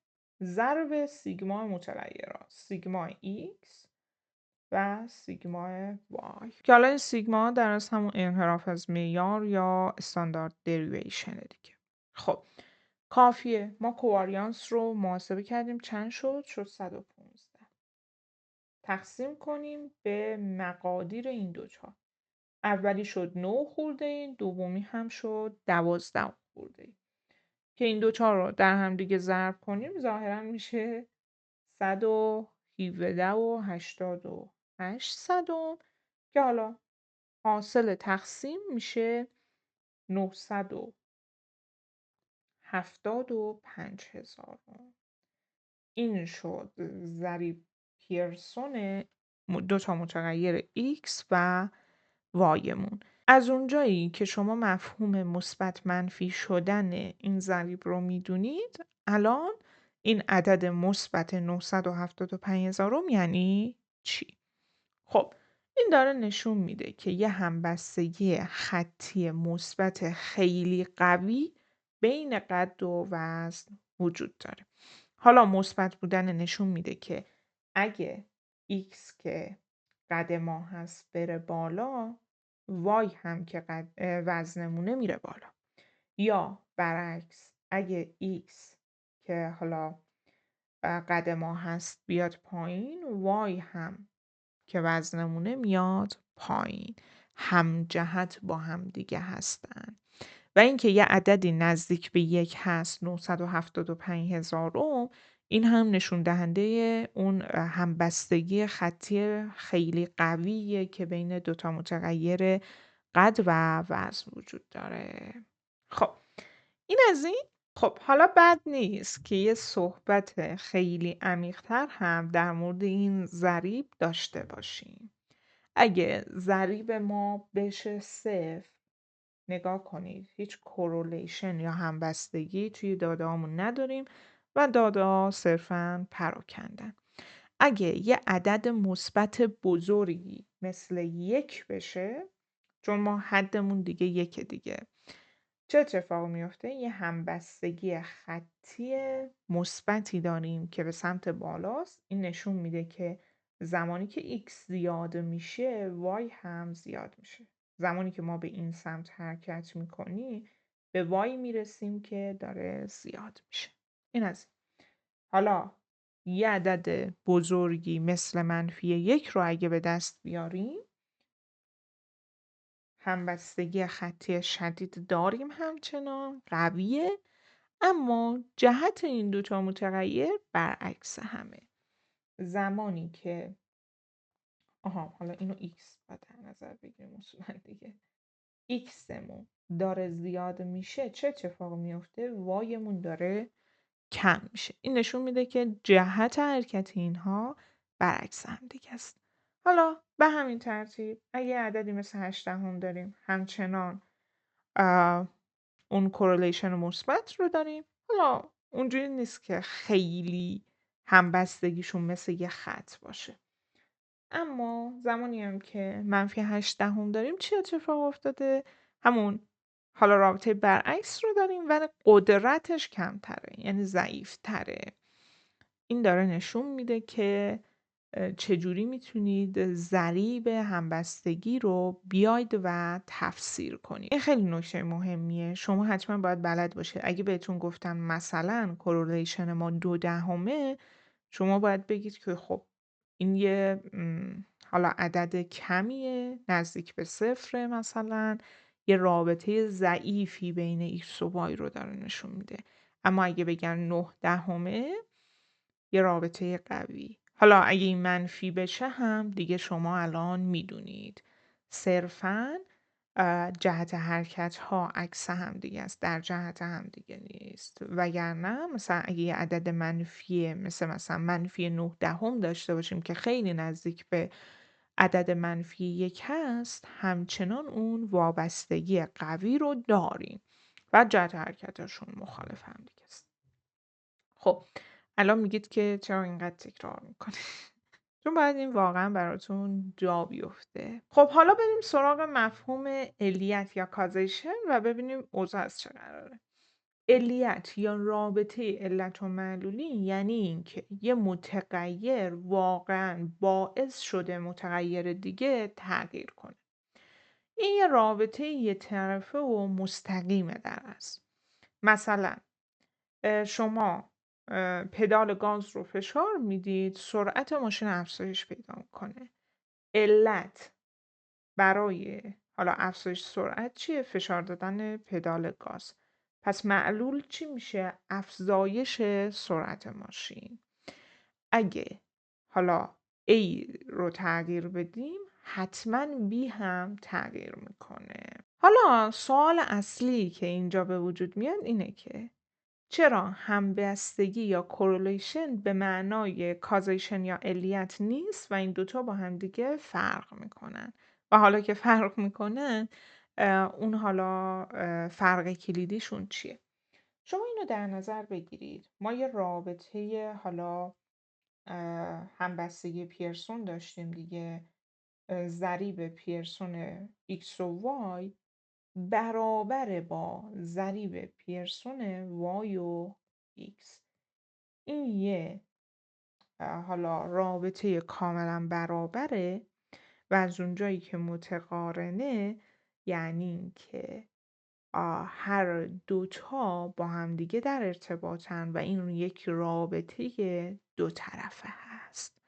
ضرب سیگما متغیرات سیگما x و سیگما y که حالا این سیگما در از همون انحراف از معیار یا استاندارد دریویشن دیگه. خب کافیه ما کواریانس رو محاسبه کردیم چند شد؟ شد 115. تقسیم کنیم به مقادیر این دوتا. اولی شد 9 خورده ای، دومی هم شد 12 خورده ای. که این دوتا رو در هم دیگه ضرب کنیم ظاهرا میشه 117 و 88 صدم که حالا حاصل تقسیم میشه 975,000. این شد ضریب پیرسون دو تا متغیر x و y مون. از اونجایی که شما مفهوم مثبت منفی شدن این ضریب رو میدونید الان این عدد مثبت 975,000 یعنی چی؟ خب این داره نشون میده که یه همبستگی خطی مثبت خیلی قوی بین قد و وزن وجود داره. حالا مثبت بودن نشون میده که اگه x که قد ما هست بره بالا y هم که وزنمونه میره بالا. یا برعکس اگه x که حالا قد ما هست بیاد پایین، y هم که وزنمونه میاد پایین، هم‌جهت با هم دیگه هستن. و اینکه یه عددی نزدیک به 1 هست 975,000، این هم نشون دهنده اون همبستگی خطی خیلی قویه که بین 2 تا متغیر قد و وزن وجود داره. خب این از این. خب حالا بد نیست که یه صحبت خیلی عمیق‌تر هم در مورد این ضریب داشته باشیم. اگه ضریب ما بشه 0، نگاه کنید هیچ correlation یا همبستگی توی داده‌هامون نداریم و داده‌ها صرفاً پراکندن. اگه یه عدد مثبت بزرگی مثل 1 بشه، چون ما حدمون دیگه 1 دیگه، چه اتفاقی میفته؟ یه همبستگی خطی مثبتی داریم که به سمت بالاست. این نشون میده که زمانی که x زیاد میشه y هم زیاد میشه. زمانی که ما به این سمت حرکت میکنیم به y میرسیم که داره زیاد میشه. این از این. حالا یه عدد بزرگی مثل -1 رو اگه به دست بیاریم، همبستگی خطی شدید داریم همچنان، قویه، اما جهت این 2 تا متغیر برعکس همه. زمانی که حالا اینو x باید در نظر بگیریم اصولا دیگه. x مون داره زیاد میشه چه اتفاقی میفته؟ y مون داره کم میشه. این نشون میده که جهت حرکت اینها برعکس هم دیگه است. حالا به همین ترتیب اگه عددی مثل 8 دهم داریم، همچنان اون کورلیشن مثبت رو داریم. حالا اونجوری نیست که خیلی همبستگیشون مثل یه خط باشه. اما زمانی هم که -8 دهم داریم چی اتفاق افتاده؟ همون حالا رابطه برعکس رو داریم ولی قدرتش کمتره، یعنی ضعیفتره. این داره نشون میده که چجوری میتونید ضریب همبستگی رو بیاید و تفسیر کنید. این خیلی نکته مهمیه. شما حتما باید بلد باشه. اگه بهتون گفتن مثلا کورلیشن ما 2/10، شما باید بگید که خب این یه حالا عدد کمیه، نزدیک به 0 مثلا، یه رابطه ضعیفی بین x و y رو داره نشون میده. اما اگه بگن 9/10، یه رابطه قوی. حالا اگه این منفی بشه هم دیگه شما الان میدونید صرفاً جهت حرکت ها عکس هم دیگه است، در جهت هم دیگه نیست. وگرنه مثلا اگه یه عدد منفیه مثلا -9/10 داشته باشیم که خیلی نزدیک به عدد -1 هست، همچنان اون وابستگی قوی رو داریم و جهت حرکتشون مخالف هم دیگه است. خب الان میگید که چرا اینقدر تکرار میکنه؟ چون باید این واقعا براتون جا بیفته. خب حالا بریم سراغ مفهوم علیت یا کازیشن و ببینیم اوضاع از چه قراره. علیت یا رابطه علت و معلولی یعنی اینکه یه متغیر واقعا باعث شده متغیر دیگه تغییر کنه. این یه رابطه یه طرفه و مستقیمه در اصل. مثلا شما پدال گاز رو فشار میدید، سرعت ماشین افزایش پیدا میکنه. علت برای حالا افزایش سرعت چیه؟ فشار دادن پدال گاز. پس معلول چی میشه؟ افزایش سرعت ماشین. اگه حالا A رو تغییر بدیم حتما B هم تغییر میکنه. حالا سوال اصلی که اینجا به وجود میاد اینه که چرا همبستگی یا کورلیشن به معنای کازیشن یا علیت نیست و این دوتا با هم دیگه فرق میکنن و حالا که فرق میکنن اون حالا فرق کلیدیشون چیه؟ شما اینو در نظر بگیرید. ما یه رابطه حالا همبستگی پیرسون داشتیم دیگه. ضریب پیرسون x و y برابر با ضریب پیرسون y و x. این یه حالا رابطه کاملا برابره و از اونجایی که متقارنه یعنی که هر دوتا با همدیگه در ارتباطن و این یک رابطه دو طرفه هست.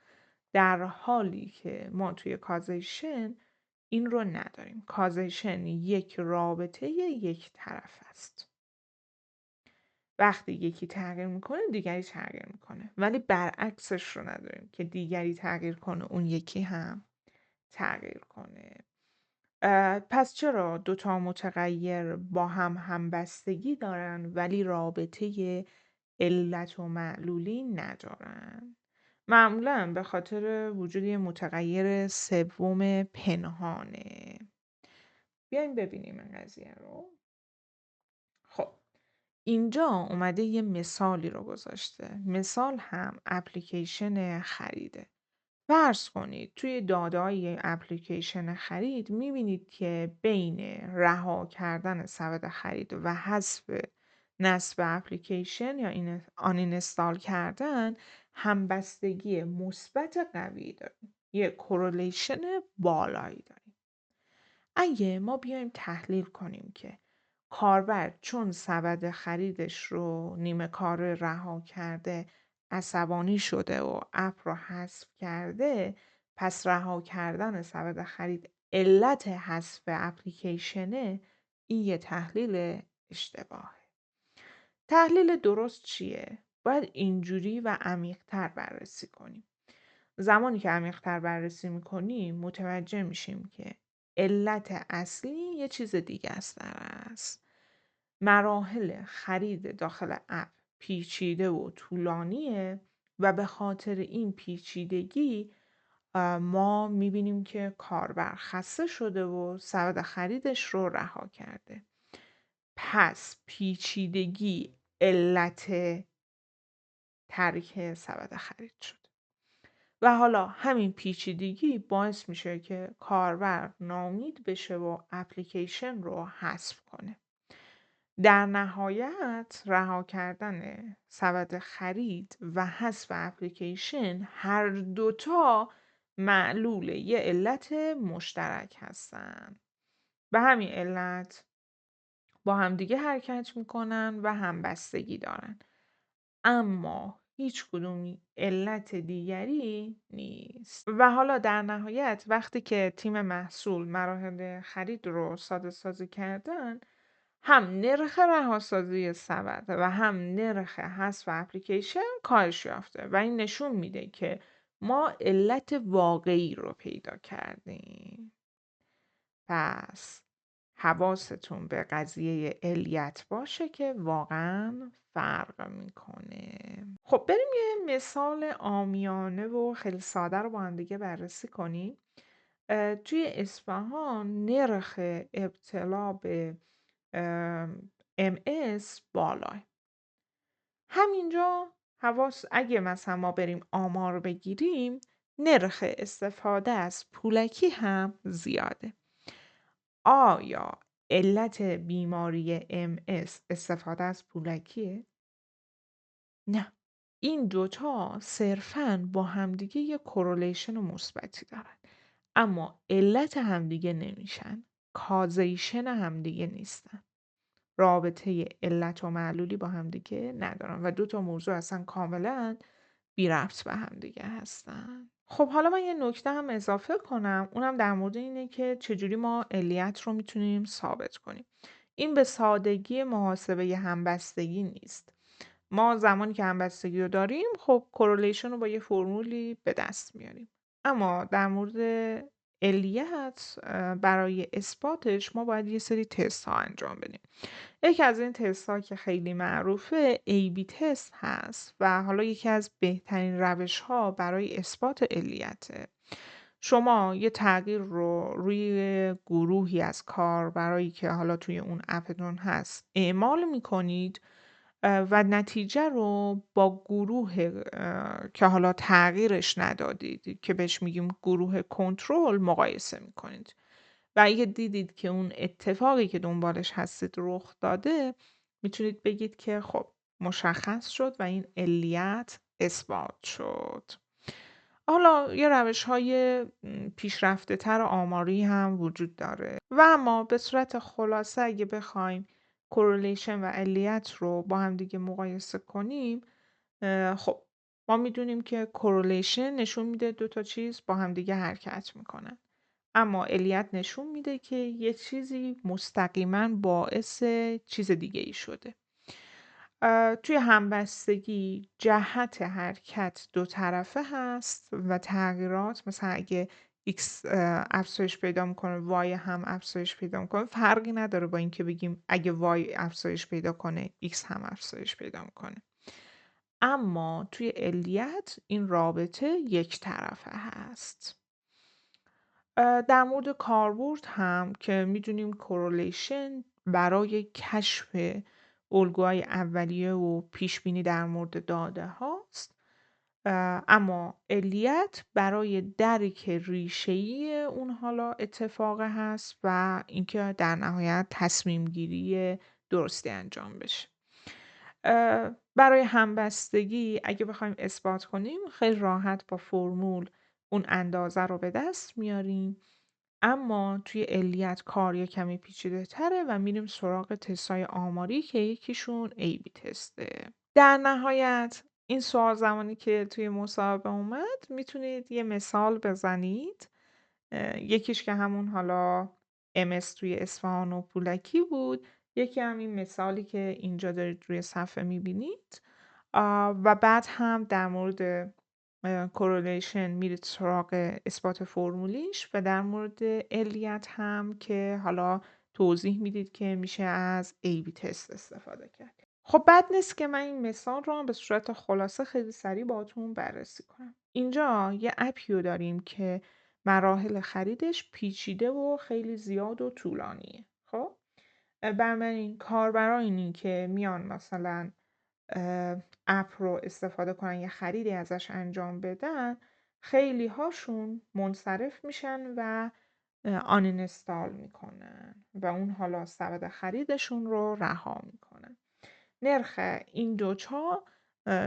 در حالی که ما توی کازیشن این رو نداریم. کازیشن یک رابطه یک طرف است. وقتی یکی تغییر میکنه دیگری تغییر میکنه، ولی برعکسش رو نداریم که دیگری تغییر کنه اون یکی هم تغییر کنه. پس چرا دوتا متغیر با هم همبستگی دارن ولی رابطه علت و معلولی ندارن؟ معمولا به خاطر وجود یه متغیر سوم پنهانه. بیایم ببینیم این قضیه رو. خب اینجا اومده یه مثالی رو گذاشته. مثال هم اپلیکیشن خریده. فرض کنید توی داده‌های اپلیکیشن خرید می‌بینید که بین رها کردن سبد خرید و حذف نصب اپلیکیشن یا آنینستال کردن همبستگی مثبت قوی داریم. یه کورلیشن بالایی داریم. اگه ما بیایم تحلیل کنیم که کاربر چون سبد خریدش رو نیمه کاره رها کرده عصبانی شده و اپ رو حذف کرده، پس رها کردن سبد خرید علت حذف اپلیکیشنه، این یه تحلیل اشتباهه. تحلیل درست چیه؟ باید اینجوری و عمیق‌تر بررسی کنیم. زمانی که عمیق‌تر بررسی می‌کنیم متوجه میشیم که علت اصلی یه چیز دیگه است. مراحل خرید داخل اپ پیچیده و طولانیه و به خاطر این پیچیدگی ما میبینیم که کاربر خسته شده و سبد خریدش رو رها کرده. پس پیچیدگی علت ترک سبد خرید شد. و حالا همین پیچیدگی باعث میشه که کاربر ناامید بشه و اپلیکیشن رو حذف کنه. در نهایت رها کردن سبد خرید و حذف اپلیکیشن هر دوتا معلول یه علت مشترک هستن. به همین علت با همدیگه حرکت میکنن و همبستگی دارن. اما هیچ کدوم علت دیگری نیست. و حالا در نهایت وقتی که تیم محصول مراحل خرید رو ساده سازی کردن، هم نرخ رهاسازی سبد و هم نرخ حذف اپلیکیشن کاهش یافته و این نشون میده که ما علت واقعی رو پیدا کردیم. پس حواستون به قضیه علیت باشه که واقعا فرق میکنه. خب بریم یه مثال عامیانه و خیلی ساده رو با هم دیگه بررسی کنیم. توی اصفهان نرخ ابتلا به MS بالاه. همینجا اگه مثلا ما بریم آمار بگیریم، نرخ استفاده از پولکی هم زیاده. آیا علت بیماری MS استفاده از پولکیه؟ نه. این دوتا صرفاً با همدیگه یه کورلیشن مثبتی دارن. اما علت همدیگه نمیشن. کازیشن همدیگه نیستن. رابطه علت و معلولی با همدیگه ندارن و دوتا موضوع اصلا کاملا بی ربط به همدیگه هستن. خب حالا من یه نکته هم اضافه کنم، اونم در مورد اینه که چجوری ما علیت رو میتونیم ثابت کنیم. این به سادگی محاسبه همبستگی نیست. ما زمانی که همبستگی رو داریم خب کورلیشن رو با یه فرمولی به دست میاریم. اما در مورد علیت برای اثباتش ما باید یه سری تست ها انجام بدیم. یکی از این تست ها که خیلی معروفه AB تست هست و حالا یکی از بهترین روش ها برای اثبات علیته. شما یه تغییر رو روی گروهی از کاربرایی که حالا توی اون اپتون هست اعمال میکنید و نتیجه رو با گروه که حالا تغییرش ندادید که بهش میگیم گروه کنترل مقایسه میکنید و اگه دیدید که اون اتفاقی که دنبالش هستید رخ داده، میتونید بگید که خب مشخص شد و این علیت اثبات شد. حالا یه روش‌های پیشرفته‌تر آماری هم وجود داره و اما به صورت خلاصه اگه بخوایم کورلیشن و علیت رو با هم دیگه مقایسه کنیم، خب ما میدونیم که کورلیشن نشون میده 2 تا چیز با هم دیگه حرکت میکنن. اما علیت نشون میده که یه چیزی مستقیما باعث چیز دیگه ای شده. توی همبستگی جهت حرکت دو طرفه هست و تغییرات مثلا اگه X افزایش پیدا میکنه Y هم افزایش پیدا میکنه، فرقی نداره با اینکه بگیم اگه Y افزایش پیدا کنه X هم افزایش پیدا میکنه. اما توی علیت این رابطه یک طرفه هست. در مورد کاربرد هم که میدونیم کورلیشن برای کشف الگوهای اولیه و پیشبینی در مورد داده هاست، اما علیت برای درک ریشه‌ای اون حالا اتفاق هست و اینکه در نهایت تصمیم گیری درستی انجام بشه. برای همبستگی اگه بخوایم اثبات کنیم خیلی راحت با فرمول اون اندازه رو به دست میاریم، اما توی علیت کار یه کمی پیچیده تره و میریم سراغ تستای آماری که یکیشون AB تسته. در نهایت این سوال زمانی که توی مصاحبه اومد میتونید یه مثال بزنید. یکیش که همون حالا MS توی اصفهان و پولکی بود، یکی هم این مثالی که اینجا دارید روی صفحه میبینید و بعد هم در مورد کورلیشن میرید سراغ اثبات فرمولیش و در مورد علیت هم که حالا توضیح میدید که میشه از AB تست استفاده کرد. خب بد نیست که من این مثال رو هم به صورت خلاصه خیلی سریع باهاتون بررسی کنم. اینجا یه اپیو داریم که مراحل خریدش پیچیده و خیلی زیاد و طولانیه. خب بنابراین کاربرا اینی که میان مثلا اپ رو استفاده کنن یه خریدی ازش انجام بدن، خیلی هاشون منصرف میشن و آنینستال میکنن و اون حالا سبد خریدشون رو رها میکنن. نرخ این دوتا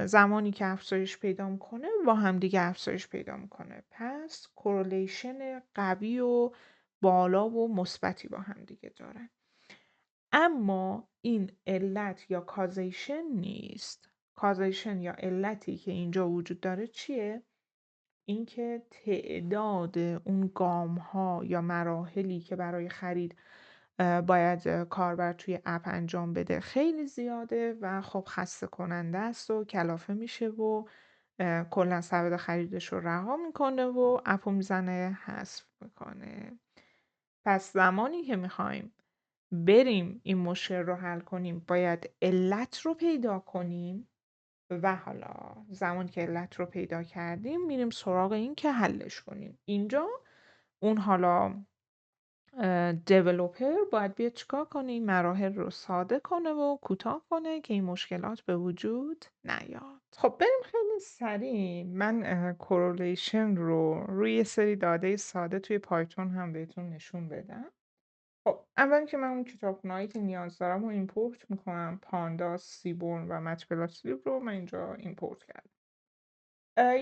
زمانی که افزایش پیدا میکنه با هم دیگه افزایش پیدا میکنه، پس کورلیشن قوی و بالا و مثبتی با هم دیگه دارن. اما این علت یا کازیشن نیست. کازیشن یا علتی که اینجا وجود داره چیه؟ اینکه تعداد اون گام‌ها یا مراحلی که برای خرید باید کاربر توی اپ انجام بده خیلی زیاده و خب خسته کننده است و کلافه میشه و کلا سبد خریدش رو رها میکنه و اپو میزنه حذف میکنه. پس زمانی که میخوایم بریم این مشکل رو حل کنیم باید علت رو پیدا کنیم و حالا زمانی که علت رو پیدا کردیم میریم سراغ این که حلش کنیم. اینجا اون حالا دیولوپر باید بیاد چیکار کنه؟ این مراحل رو ساده کنه و کوتاه کنه که این مشکلات به وجود نیاد. خب بریم خیلی سریع من کورلیشن رو روی یه سری داده ساده توی پایتون هم بهتون نشون بدم. خب اول که من اون کتابخونه‌هایی که نیاز دارم رو ایمپورت میکنم، پانداس، سیبورن و متپلاس رو من اینجا ایمپورت کردم.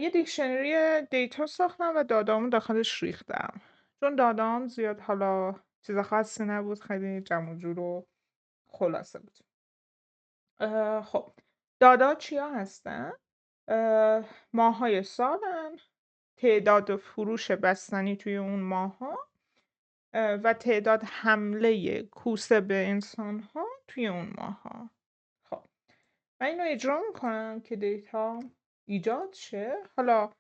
یه دیکشنری دیتا ساختم و دادامو داخلش ریختم، چون دادام زیاد حالا چیز خاصی نبود، خیلی جمع و جور و خلاصه بود. خب دادا چیا هستن؟ ماهای سالن، تعداد فروش بستنی توی اون ماها و تعداد حمله کوسه به انسان‌ها توی اون ماها. خب من اینو اجرا میکنم که دیتا ایجاد شه. حالا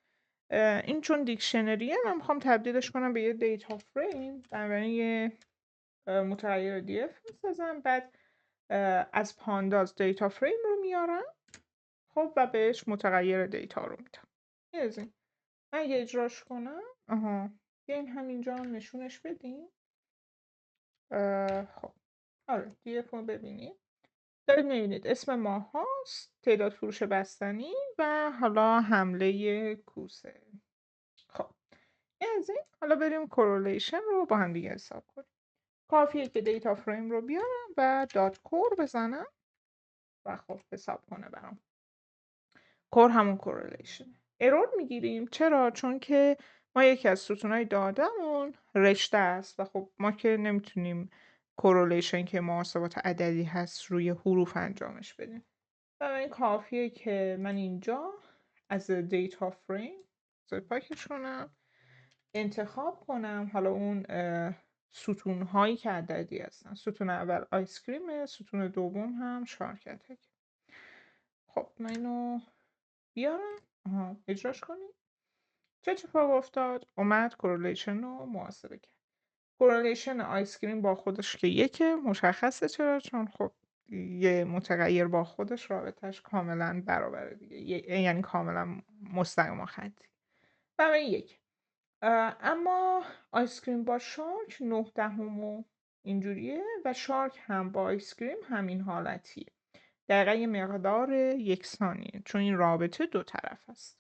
این چون دیکشنریه من میخوام تبدیلش کنم به یه دیتا فریم، بنابراین یه متغیر دیف میسازم، بعد از پانداز دیتا فریم رو میارم، خب و بهش متغیر دیتا رو میدم. این از این. من یه اجراش کنم. بیاین همینجا هم نشونش بدیم. خب آره دیف رو ببینید، دارید میبینید اسم ماه هاست، تعداد فروش بستنی و حالا حمله کوسه. خب این از این. حالا بریم کورلیشن رو با هم دیگه حساب کنیم. کافیه که دیتا فریم رو بیارم و دات کور بزنم و خب حساب کنه برام. کور همون کورلیشن. ارور میگیریم چرا؟ چون که ما یکی از ستونهای دادمون رشته است و خب ما که نمیتونیم کورلیشن که محاسبات عددی هست روی حروف انجامش بدیم. این کافیه که من اینجا از دیتا فریم پاکش کنم، انتخاب کنم حالا اون ستون هایی که عددی هستن. ستون اول آیسکریمه، ستون دوم هم شارکته. خب من اینو بیارم اجراش کنیم. چه اتفاق افتاد؟ اومد کورلیشن رو محاسبه کرد. کورلیشن آیسکریم با خودش که یکه مشخصه، چرا؟ چون خب یه متغیر با خودش رابطش کاملا برابره دیگه، یعنی کاملا مستقیم و خطی. این یک. اما آیسکریم با شارک 9/10 و اینجوریه و شارک هم با آیسکریم همین حالتیه. دقیقا یه مقدار یکسانیه چون این رابطه دو طرف است.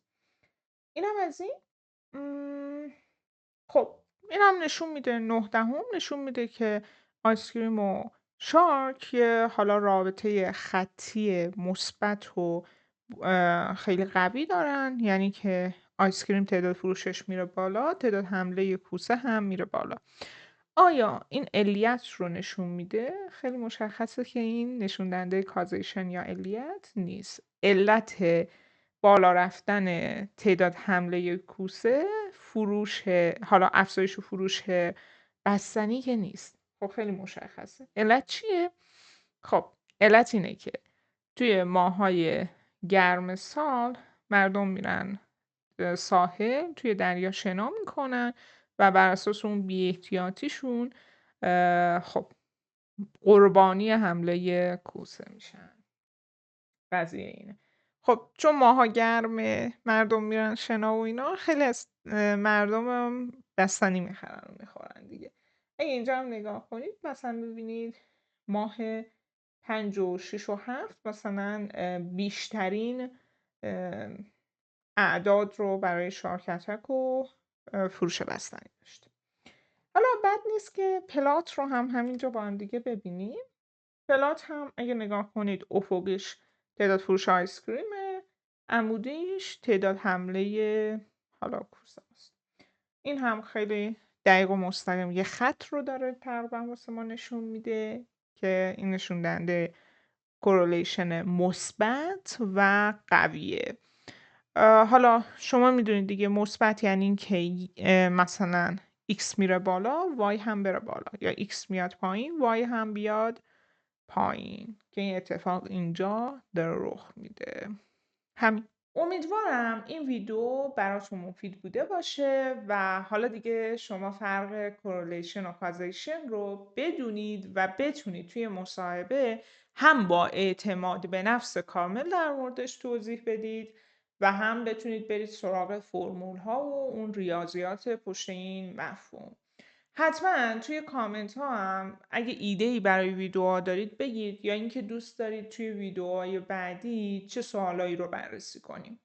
اینم از این. خب این هم نشون میده 9/10 نشون میده که آیسکریم و شارک حالا رابطه خطی مثبت و خیلی قوی دارن، یعنی که آیسکریم تعداد فروشش میره بالا، تعداد حمله کوسه هم میره بالا. آیا این علیت رو نشون میده؟ خیلی مشخصه که این نشون دهنده کازیشن یا علیت نیست. علت بالا رفتن تعداد حمله کوسه حالا افزایش و فروش بستنی که نیست. خب خیلی مشخصه. علت چیه؟ خب علت اینه که توی ماهای گرم سال مردم میرن ساحل، توی دریا شنا میکنن و بر اساس اون بی‌احتیاطیشون خب قربانی حمله کوسه میشن. قضیه اینه. خب چون ماها گرمه، مردم میرن شنا و اینا، خیلی از مردم هم بستنی میخرن و میخورن دیگه. اگه اینجا هم نگاه کنید مثلا ببینید ماه 5 و 6 و 7 مثلا بیشترین اعداد رو برای شارکتک و فروش بستنی داشتیم. حالا بد نیست که پلات رو هم همینجا با هم دیگه ببینیم. پلات هم اگه نگاه کنید افقیش تعداد فروش آیسکریمه، عمودیش تعداد حمله حالا کوسه است. این هم خیلی دقیق و مستقیم یه خط رو داره تقریبا واسه ما نشون میده که این نشون دهنده کورلیشن مثبت و قویه. حالا شما میدونید دیگه مثبت یعنی این که مثلا x میره بالا y هم بره بالا، یا x میاد پایین y هم بیاد پایین، که این اتفاق اینجا داره رخ میده. همین. امیدوارم این ویدیو براتون مفید بوده باشه و حالا دیگه شما فرق کورلیشن و کازیشن رو بدونید و بتونید توی مصاحبه هم با اعتماد به نفس کامل در موردش توضیح بدید و هم بتونید برید سراغ فرمول ها و اون ریاضیات پشت این مفهوم. حتما توی کامنت ها هم اگه ایده‌ای برای ویدیوها دارید بگید، یا اینکه دوست دارید توی ویدیوهای بعدی چه سوالایی رو بررسی کنیم.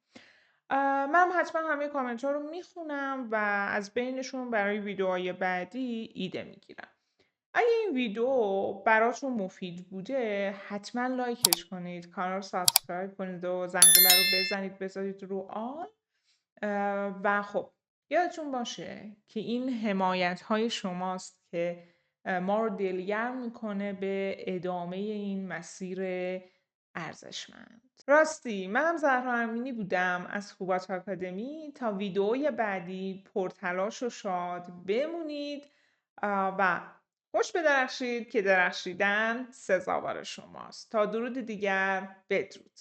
من حتما همه کامنت ها رو میخونم و از بینشون برای ویدیوهای بعدی ایده میگیرم. اگه این ویدیو براتون مفید بوده حتما لایکش کنید، کانال رو سابسکرایب کنید و زنگوله رو بزنید بذارید رو آل. و خب یادتون باشه که این حمایت‌های شماست که ما رو دلگرم میکنه به ادامه این مسیر ارزشمند. راستی منم زهرا امینی بودم از خوبات آکادمی. تا ویدئوی بعدی پرتلاش و شاد بمونید و خوش بدرخشید که درخشیدن سزاوار شماست. تا درود دیگر، بدرود.